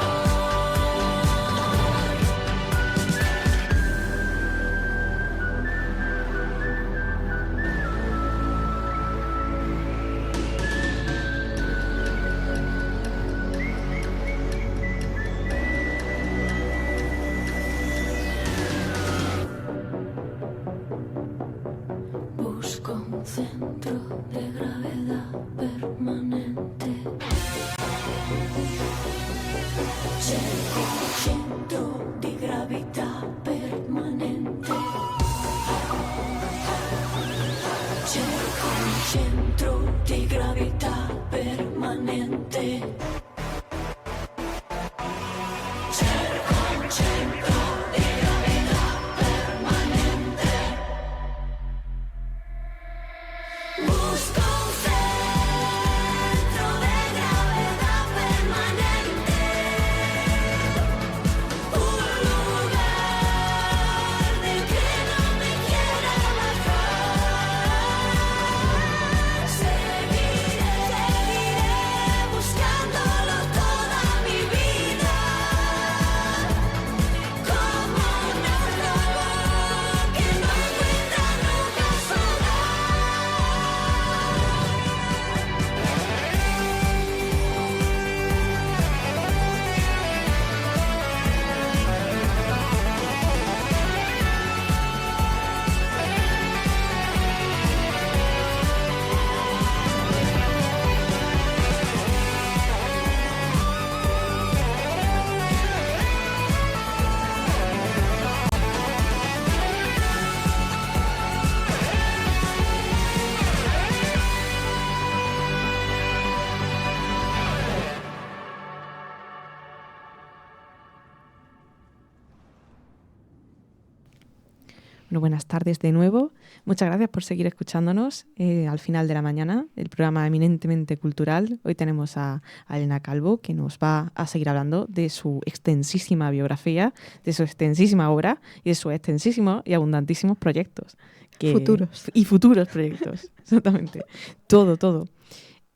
Bueno, buenas tardes de nuevo. Muchas gracias por seguir escuchándonos al final de la mañana, el programa eminentemente cultural. Hoy tenemos a Elena Calvo, que nos va a seguir hablando de su extensísima biografía, de su extensísima obra y de sus extensísimos y abundantísimos proyectos. Futuros proyectos, exactamente. Todo.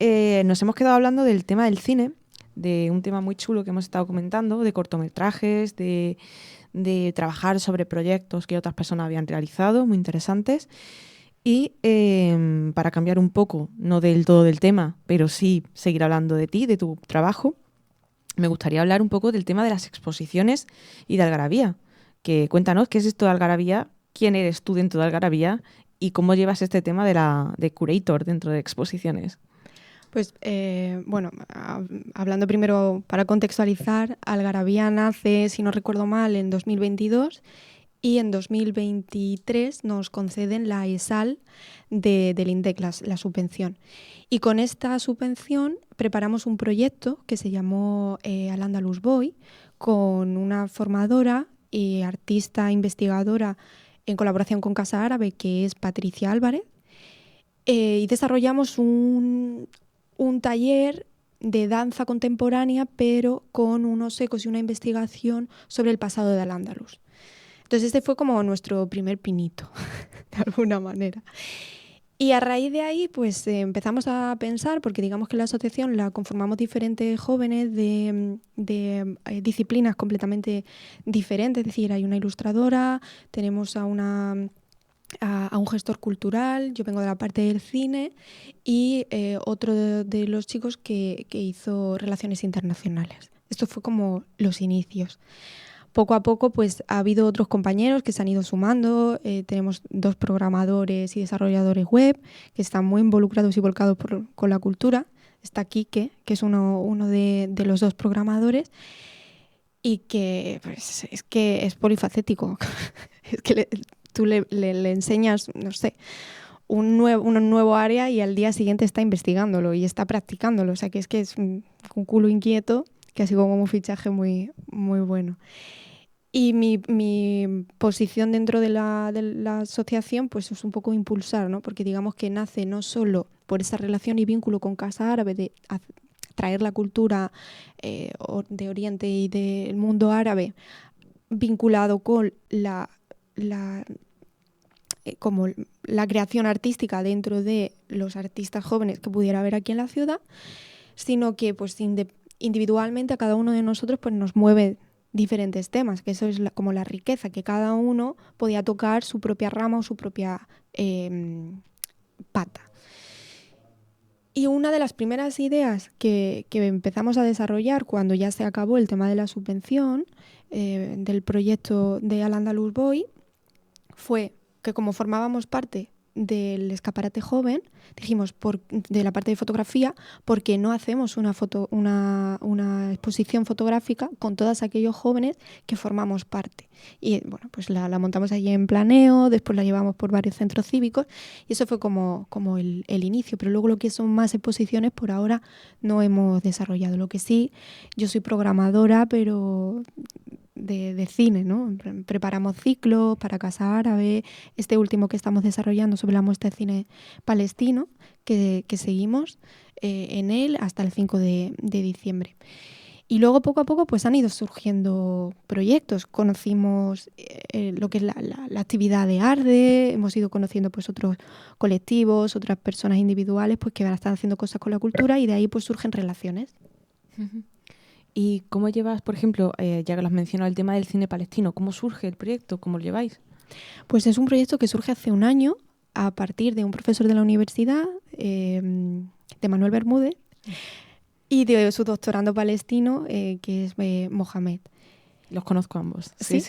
Nos hemos quedado hablando del tema del cine, de un tema muy chulo que hemos estado comentando, de cortometrajes, de trabajar sobre proyectos que otras personas habían realizado, muy interesantes. Y para cambiar un poco, no del todo del tema, pero sí seguir hablando de ti, de tu trabajo, me gustaría hablar un poco del tema de las exposiciones y de Algarabía. Cuéntanos, ¿qué es esto de Algarabía? ¿Quién eres tú dentro de Algarabía? ¿Y cómo llevas este tema de curator dentro de exposiciones? Pues hablando primero para contextualizar, Algarabía nace, si no recuerdo mal, en 2022 y en 2023 nos conceden la ESAL del INDEC, la subvención. Y con esta subvención preparamos un proyecto que se llamó Al-Andalus Boy, con una formadora y artista investigadora en colaboración con Casa Árabe, que es Patricia Álvarez, y desarrollamos un taller de danza contemporánea, pero con unos ecos y una investigación sobre el pasado de Al-Ándalus. Entonces este fue como nuestro primer pinito, de alguna manera. Y a raíz de ahí pues empezamos a pensar, porque digamos que la asociación la conformamos diferentes jóvenes de disciplinas completamente diferentes, es decir, hay una ilustradora, tenemos a un gestor cultural, yo vengo de la parte del cine y otro de los chicos que hizo relaciones internacionales. Esto fue como los inicios. Poco a poco pues ha habido otros compañeros que se han ido sumando, tenemos 2 programadores y desarrolladores web que están muy involucrados y volcados con la cultura. Está Quique, que es uno de los 2 programadores y que pues, es que es polifacético. Es que tú le enseñas, no sé, un nuevo área y al día siguiente está investigándolo y está practicándolo. O sea, que es un culo inquieto, que ha sido como un fichaje muy, muy bueno. Y mi posición dentro de la asociación pues es un poco impulsar, ¿no? Porque digamos que nace no solo por esa relación y vínculo con Casa Árabe de traer la cultura de Oriente y del mundo árabe vinculado con como la creación artística dentro de los artistas jóvenes que pudiera haber aquí en la ciudad, sino que pues individualmente a cada uno de nosotros pues nos mueve diferentes temas, que eso es como la riqueza, que cada uno podía tocar su propia rama o su propia pata. Y una de las primeras ideas que empezamos a desarrollar cuando ya se acabó el tema de la subvención del proyecto de Al-Andalus Boy fue que como formábamos parte del escaparate joven, dijimos de la parte de fotografía, ¿por qué no hacemos una exposición fotográfica con todos aquellos jóvenes que formamos parte? Y bueno, pues la montamos allí en Planeo, después la llevamos por varios centros cívicos y eso fue como el inicio, pero luego lo que son más exposiciones por ahora no hemos desarrollado. Lo que sí, yo soy programadora, pero de cine, ¿no? Preparamos ciclos para Casa Árabe, este último que estamos desarrollando sobre la muestra de cine palestino, que seguimos en él hasta el 5 de diciembre. Y luego poco a poco pues han ido surgiendo proyectos. Conocimos lo que es la actividad de ARDE, hemos ido conociendo pues otros colectivos, otras personas individuales pues que ahora están haciendo cosas con la cultura y de ahí pues surgen relaciones. Uh-huh. ¿Y cómo llevas, por ejemplo, ya que lo has mencionado, el tema del cine palestino? ¿Cómo surge el proyecto? ¿Cómo lo lleváis? Pues es un proyecto que surge hace un año a partir de un profesor de la universidad, de Manuel Bermúdez, y de su doctorando palestino, que es Mohamed. Los conozco ambos. Sí.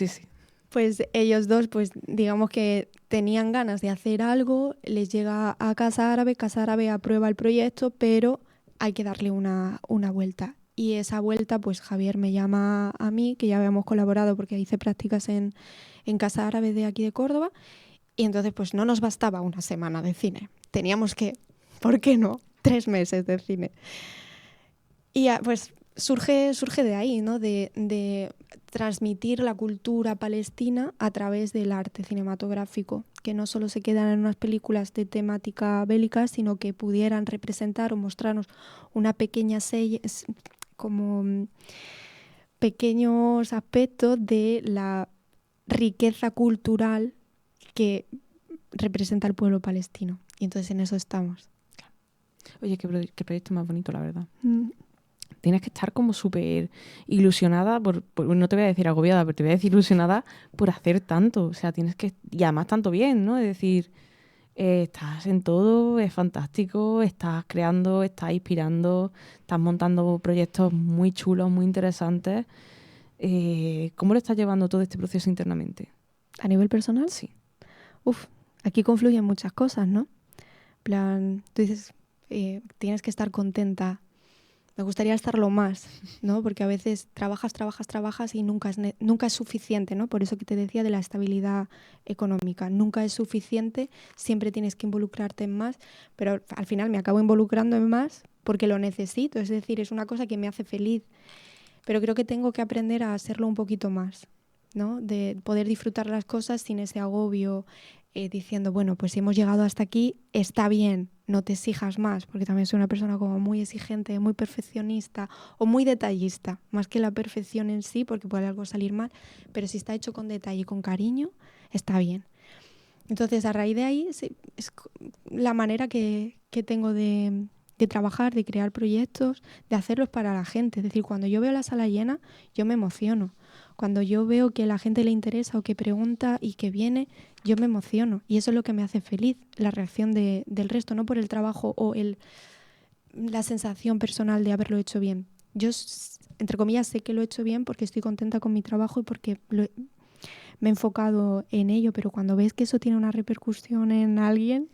Pues ellos dos, pues digamos que tenían ganas de hacer algo, les llega a Casa Árabe aprueba el proyecto, pero hay que darle una vuelta. Y esa vuelta, pues Javier me llama a mí, que ya habíamos colaborado porque hice prácticas en Casa Árabe de aquí de Córdoba, y entonces pues no nos bastaba una semana de cine. Teníamos que, ¿por qué no?, 3 meses de cine. Y pues surge de ahí, ¿no? De transmitir la cultura palestina a través del arte cinematográfico, que no solo se quedan en unas películas de temática bélica, sino que pudieran representar o mostrarnos una pequeña como pequeños aspectos de la riqueza cultural que representa el pueblo palestino. Y entonces en eso estamos. Oye, qué proyecto más bonito, la verdad. Tienes que estar como súper ilusionada, no te voy a decir agobiada, pero te voy a decir ilusionada por hacer tanto. O sea, tienes que... Y además tanto bien, ¿no? Es decir, estás en todo, es fantástico, estás creando, estás inspirando, estás montando proyectos muy chulos, muy interesantes. ¿Cómo lo estás llevando todo este proceso internamente? ¿A nivel personal? Sí. Aquí confluyen muchas cosas, ¿no? En plan, tú dices, tienes que estar contenta. Me gustaría estarlo más, ¿no? Porque a veces trabajas y nunca es suficiente, ¿no? Por eso que te decía de la estabilidad económica. Nunca es suficiente, siempre tienes que involucrarte en más, pero al final me acabo involucrando en más porque lo necesito, es decir, es una cosa que me hace feliz. Pero creo que tengo que aprender a hacerlo un poquito más, ¿no? De poder disfrutar las cosas sin ese agobio, diciendo, bueno, pues si hemos llegado hasta aquí, está bien, no te exijas más, porque también soy una persona como muy exigente, muy perfeccionista o muy detallista, más que la perfección en sí, porque puede algo salir mal, pero si está hecho con detalle y con cariño, está bien. Entonces, a raíz de ahí, sí, es la manera que tengo de trabajar, de crear proyectos, de hacerlos para la gente. Es decir, cuando yo veo la sala llena, yo me emociono. Cuando yo veo que a la gente le interesa o que pregunta y que viene, yo me emociono. Y eso es lo que me hace feliz, la reacción del resto, no por el trabajo o la sensación personal de haberlo hecho bien. Yo, entre comillas, sé que lo he hecho bien porque estoy contenta con mi trabajo y porque me he enfocado en ello, pero cuando ves que eso tiene una repercusión en alguien,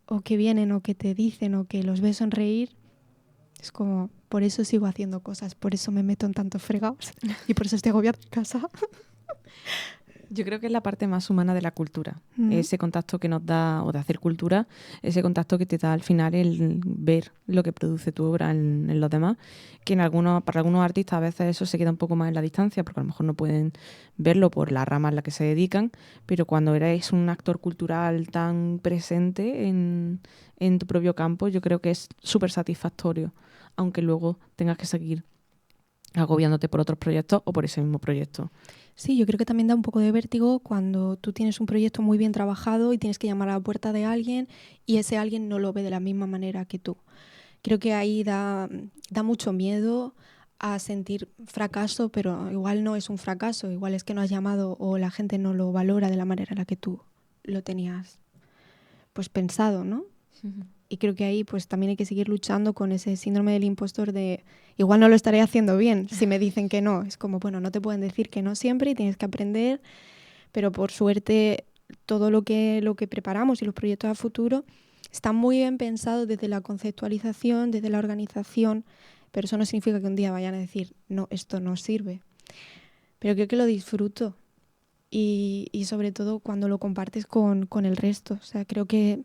o que vienen o que te dicen o que los ves sonreír, es como, por eso sigo haciendo cosas, por eso me meto en tantos fregados y por eso estoy agobiada en casa. Yo creo que es la parte más humana de la cultura, ese contacto que nos da, o de hacer cultura, ese contacto que te da al final el ver lo que produce tu obra en los demás, que para algunos artistas a veces eso se queda un poco más en la distancia, porque a lo mejor no pueden verlo por la rama en la que se dedican, pero cuando eres un actor cultural tan presente en tu propio campo, yo creo que es súper satisfactorio, aunque luego tengas que seguir agobiándote por otros proyectos o por ese mismo proyecto. Sí, yo creo que también da un poco de vértigo cuando tú tienes un proyecto muy bien trabajado y tienes que llamar a la puerta de alguien y ese alguien no lo ve de la misma manera que tú. Creo que ahí da mucho miedo a sentir fracaso, pero igual no es un fracaso, igual es que no has llamado o la gente no lo valora de la manera en la que tú lo tenías pues pensado, ¿no? Uh-huh. Y creo que ahí pues también hay que seguir luchando con ese síndrome del impostor de igual no lo estaré haciendo bien si me dicen que no. Es como, bueno, no te pueden decir que no siempre y tienes que aprender, pero por suerte todo lo que preparamos y los proyectos a futuro están muy bien pensados desde la conceptualización, desde la organización, pero eso no significa que un día vayan a decir, no, esto no sirve. Pero creo que lo disfruto y sobre todo cuando lo compartes con el resto. O sea, creo que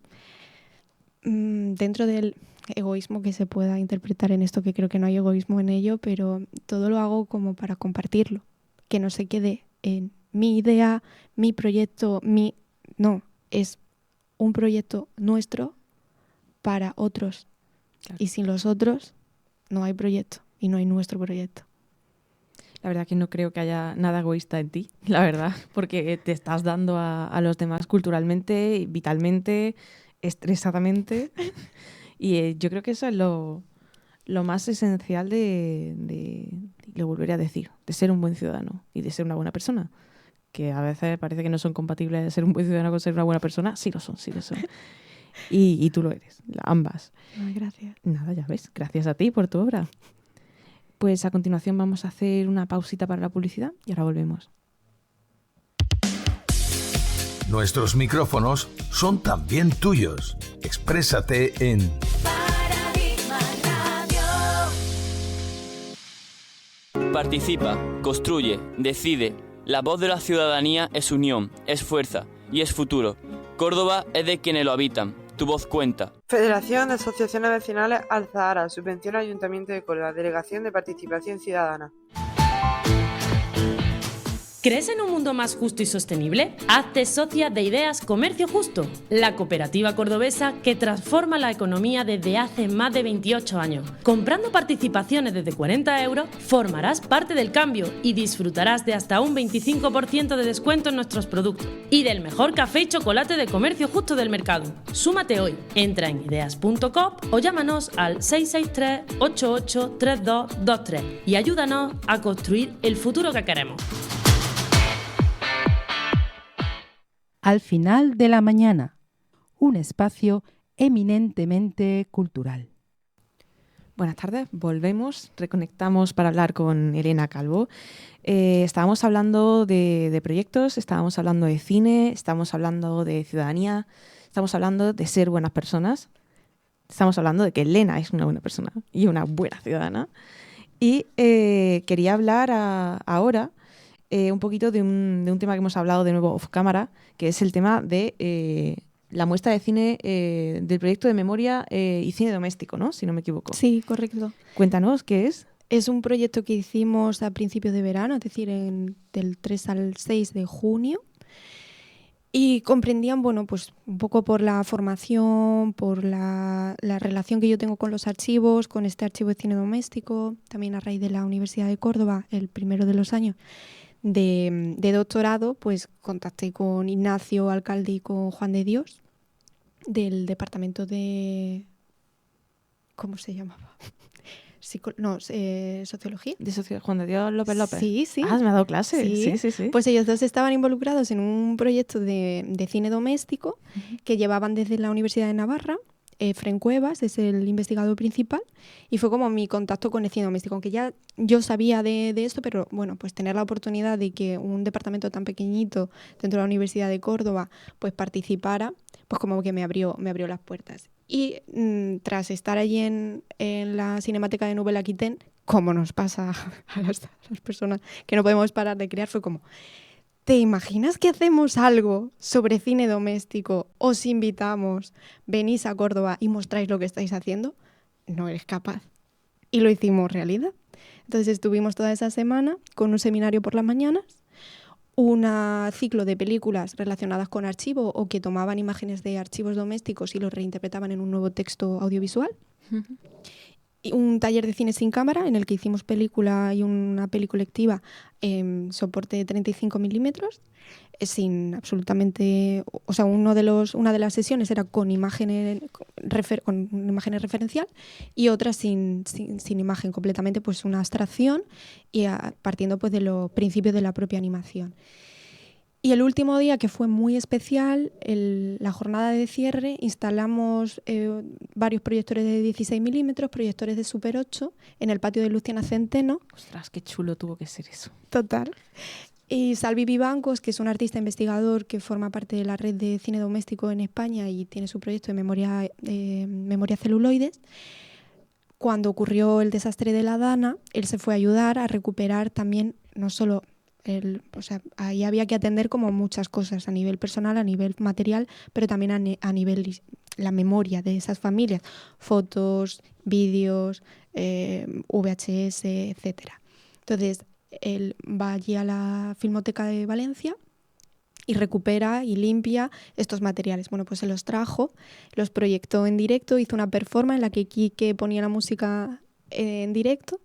dentro del egoísmo que se pueda interpretar en esto, que creo que no hay egoísmo en ello, pero todo lo hago como para compartirlo, que no se quede en mi idea, mi proyecto, no, es un proyecto nuestro para otros. Claro. Y sin los otros no hay proyecto y no hay nuestro proyecto. La verdad que no creo que haya nada egoísta en ti, la verdad, porque te estás dando a los demás culturalmente, vitalmente, estresadamente y yo creo que eso es lo más esencial de lo volveré a decir, de ser un buen ciudadano y de ser una buena persona, que a veces parece que no son compatibles de ser un buen ciudadano con ser una buena persona. Sí lo son y tú lo eres, ambas. Ay, gracias. Nada, ya ves, gracias a ti por tu obra. Pues a continuación vamos a hacer una pausita para la publicidad y ahora volvemos. Nuestros micrófonos son también tuyos. Exprésate en Paradigma Radio. Participa, construye, decide. La voz de la ciudadanía es unión, es fuerza y es futuro. Córdoba es de quienes lo habitan. Tu voz cuenta. Federación de Asociaciones Vecinales Alzahara, subvención Ayuntamiento de Córdoba, Delegación de Participación Ciudadana. ¿Crees en un mundo más justo y sostenible? Hazte socia de Ideas Comercio Justo, la cooperativa cordobesa que transforma la economía desde hace más de 28 años. Comprando participaciones desde 40 euros, formarás parte del cambio y disfrutarás de hasta un 25% de descuento en nuestros productos y del mejor café y chocolate de comercio justo del mercado. Súmate hoy, entra en ideas.com o llámanos al 663-883223 y ayúdanos a construir el futuro que queremos. Al final de la mañana, un espacio eminentemente cultural. Buenas tardes, volvemos, reconectamos para hablar con Elena Calvo. Estábamos hablando de proyectos, estábamos hablando de cine, estábamos hablando de ciudadanía, estamos hablando de ser buenas personas, estamos hablando de que Elena es una buena persona y una buena ciudadana. Y quería hablar ahora un poquito de un tema que hemos hablado de nuevo off cámara, que es el tema de la muestra de cine del proyecto de memoria y cine doméstico, ¿no? Si no me equivoco. Sí, correcto. Cuéntanos, ¿qué es? Es un proyecto que hicimos a principios de verano, es decir, del 3 al 6 de junio. Y comprendían, bueno, pues un poco por la formación, por la relación que yo tengo con los archivos, con este archivo de cine doméstico, también a raíz de la Universidad de Córdoba, el primero de los años de doctorado, pues contacté con Ignacio, alcalde, y con Juan de Dios, del departamento de... ¿Cómo se llamaba? Sociología. Juan de Dios López López. Sí, sí. Ah, me ha dado clase. Sí. Sí. Pues ellos dos estaban involucrados en un proyecto de cine doméstico que llevaban desde la Universidad de Navarra. Fren Cuevas es el investigador principal y fue como mi contacto con el cine doméstico, aunque ya yo sabía de esto, pero bueno, pues tener la oportunidad de que un departamento tan pequeñito dentro de la Universidad de Córdoba pues participara, pues como que me abrió las puertas. Y tras estar allí en la Cinemateca de Nouvelle Aquitaine, como nos pasa a las personas que no podemos parar de crear, fue como... ¿Te imaginas que hacemos algo sobre cine doméstico? Os invitamos, venís a Córdoba y mostráis lo que estáis haciendo. No eres capaz. Y lo hicimos realidad. Entonces estuvimos toda esa semana con un seminario por las mañanas, un ciclo de películas relacionadas con archivo o que tomaban imágenes de archivos domésticos y los reinterpretaban en un nuevo texto audiovisual. Uh-huh. Y un taller de cine sin cámara en el que hicimos película y una peli colectiva en soporte de 35 milímetros, sin absolutamente... O sea, una de las sesiones era con imágenes referencial y otra sin imagen, completamente pues una abstracción y partiendo pues de los principios de la propia animación. Y el último día, que fue muy especial, la jornada de cierre, instalamos varios proyectores de 16 milímetros, proyectores de Super 8, en el patio de Luciana Centeno. ¡Ostras, qué chulo tuvo que ser eso! Total. Y Salvi Vivancos, que es un artista investigador que forma parte de la red de cine doméstico en España y tiene su proyecto de memoria celuloides. Cuando ocurrió el desastre de la Dana, él se fue a ayudar a recuperar también, no solo... ahí había que atender como muchas cosas a nivel personal, a nivel material, pero también a nivel la memoria de esas familias, fotos, vídeos, VHS, etcétera. Entonces, él va allí a la Filmoteca de Valencia y recupera y limpia estos materiales. Bueno, pues se los trajo, los proyectó en directo, hizo una performance en la que Quique ponía la música en directo.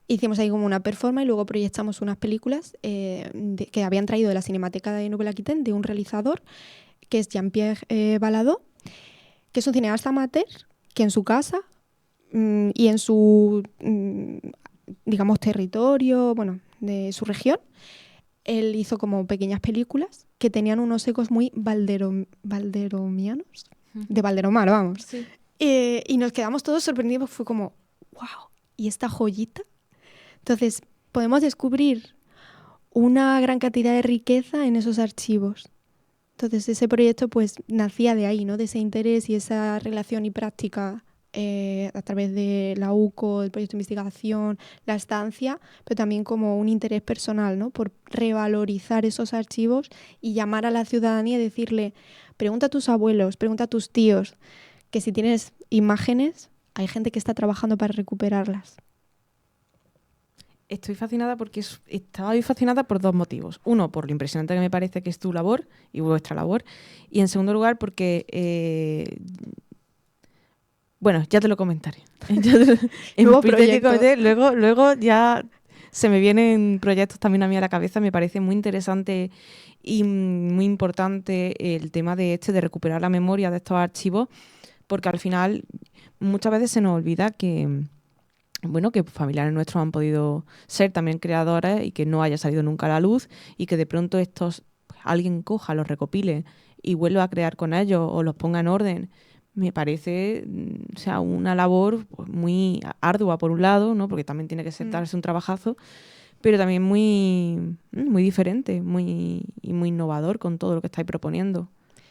Hicimos ahí como una performance y luego proyectamos unas películas que habían traído de la Cinemateca de Nouvelle Aquitaine de un realizador que es Jean-Pierre Baladot, que es un cineasta amateur que en su casa y en su, digamos, territorio, bueno, de su región, él hizo como pequeñas películas que tenían unos ecos muy valderomianos, de Valderomar, vamos. Sí. Y nos quedamos todos sorprendidos, fue como, wow, ¿y esta joyita? Entonces, podemos descubrir una gran cantidad de riqueza en esos archivos. Entonces, ese proyecto pues nacía de ahí, ¿no? De ese interés y esa relación y práctica a través de la UCO, el proyecto de investigación, la estancia, pero también como un interés personal, ¿no? Por revalorizar esos archivos y llamar a la ciudadanía y decirle, pregunta a tus abuelos, pregunta a tus tíos, que si tienes imágenes, hay gente que está trabajando para recuperarlas. Estoy fascinada porque estaba fascinada por 2 motivos. Uno, por lo impresionante que me parece que es tu labor y vuestra labor. Y en segundo lugar, porque... bueno, ya te lo comentaré. Nuevo proyecto. Luego ya se me vienen proyectos también a mí a la cabeza. Me parece muy interesante y muy importante el tema de recuperar la memoria de estos archivos, porque al final muchas veces se nos olvida que familiares nuestros han podido ser también creadores y que no haya salido nunca a la luz, y que de pronto alguien coja, los recopile y vuelva a crear con ellos o los ponga en orden. Me parece una labor pues, muy ardua por un lado, ¿no? Porque también tiene que darse un trabajazo, pero también muy, muy diferente, muy innovador con todo lo que estáis proponiendo.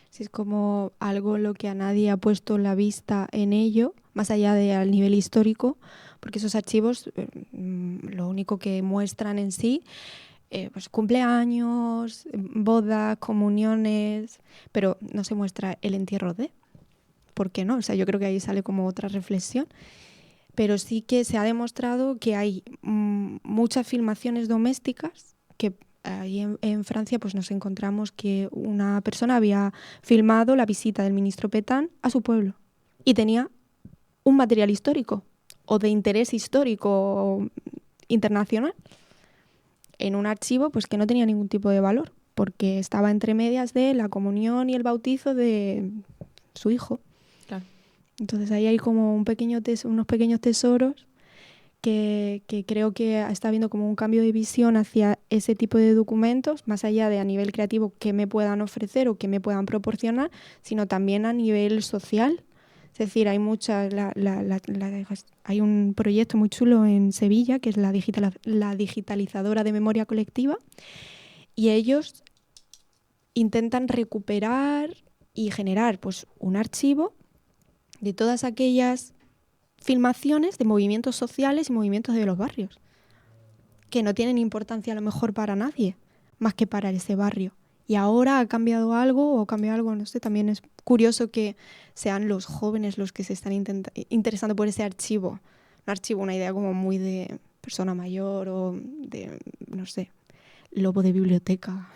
Sí, es como algo lo que a nadie ha puesto la vista en ello, más allá del nivel histórico, porque esos archivos lo único que muestran en sí, pues cumpleaños, bodas, comuniones, pero no se muestra el entierro de... ¿Por qué no? O sea, yo creo que ahí sale como otra reflexión. Pero sí que se ha demostrado que hay muchas filmaciones domésticas que ahí en Francia pues nos encontramos que una persona había filmado la visita del ministro Pétain a su pueblo y tenía un material histórico o de interés histórico internacional en un archivo pues que no tenía ningún tipo de valor porque estaba entre medias de la comunión y el bautizo de su hijo. Claro. Entonces ahí hay como unos pequeños tesoros que creo que está habiendo como un cambio de visión hacia ese tipo de documentos, más allá de a nivel creativo que me puedan ofrecer o que me puedan proporcionar, sino también a nivel social. Es decir, hay hay un proyecto muy chulo en Sevilla, que es la digitalizadora de memoria colectiva, y ellos intentan recuperar y generar pues, un archivo de todas aquellas filmaciones de movimientos sociales y movimientos de los barrios, que no tienen importancia a lo mejor para nadie, más que para ese barrio. Y ahora ha cambiado algo, no sé, también es curioso que sean los jóvenes los que se están interesando por ese archivo. Un archivo, una idea como muy de persona mayor o de, no sé, lobo de biblioteca.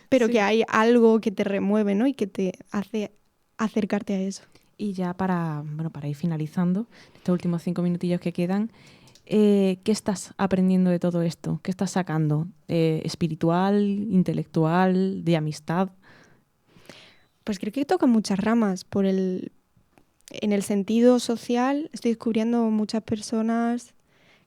Pero sí, que hay algo que te remueve, ¿no? Y que te hace acercarte a eso. Y ya para ir finalizando, estos últimos 5 minutillos que quedan, ¿qué estás aprendiendo de todo esto? ¿Qué estás sacando? ¿Espiritual, intelectual, de amistad? Pues creo que toca muchas ramas. En el sentido social estoy descubriendo muchas personas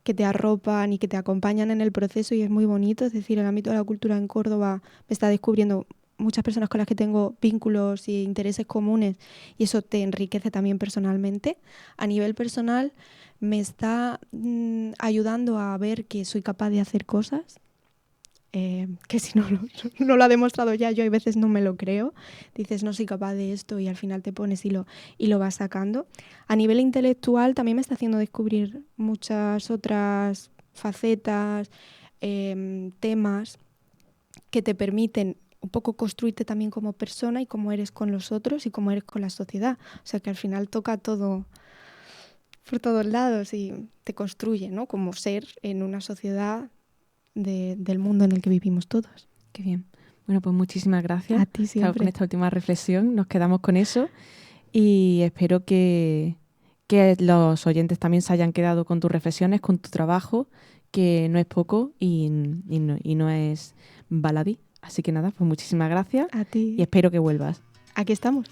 que te arropan y que te acompañan en el proceso y es muy bonito. Es decir, el ámbito de la cultura en Córdoba me está descubriendo muchas personas con las que tengo vínculos y intereses comunes y eso te enriquece también personalmente. A nivel personal me está ayudando a ver que soy capaz de hacer cosas, que si no lo ha demostrado ya, yo a veces no me lo creo. Dices, no soy capaz de esto y al final te pones y lo vas sacando. A nivel intelectual también me está haciendo descubrir muchas otras facetas, temas que te permiten un poco construirte también como persona y cómo eres con los otros y cómo eres con la sociedad. O sea que al final toca todo por todos lados y te construye, ¿no? Como ser en una sociedad del mundo en el que vivimos todos. Qué bien. Bueno, pues muchísimas gracias. A ti siempre. Con esta última reflexión nos quedamos con eso y espero que los oyentes también se hayan quedado con tus reflexiones, con tu trabajo, que no es poco y no es baladí. Así que nada, pues muchísimas gracias. A ti. Y espero que vuelvas. Aquí estamos.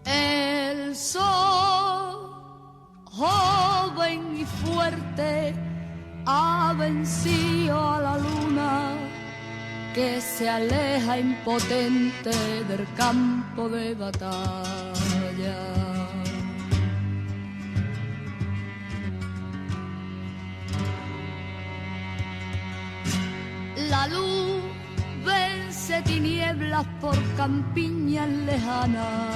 El sol, joven y fuerte, ha vencido a la luna que se aleja impotente del campo de batalla. La luz vence tinieblas por campiñas lejanas.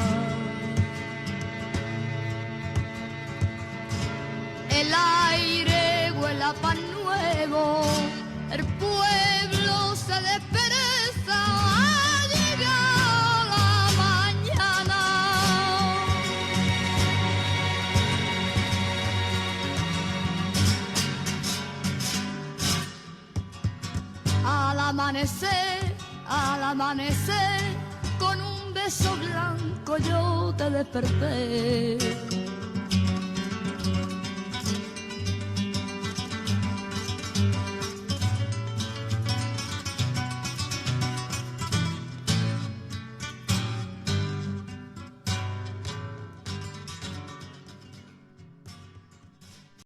El aire huele a pan nuevo, el pueblo se despereza, ha llegado la mañana. Al amanecer, con un beso blanco yo te desperté.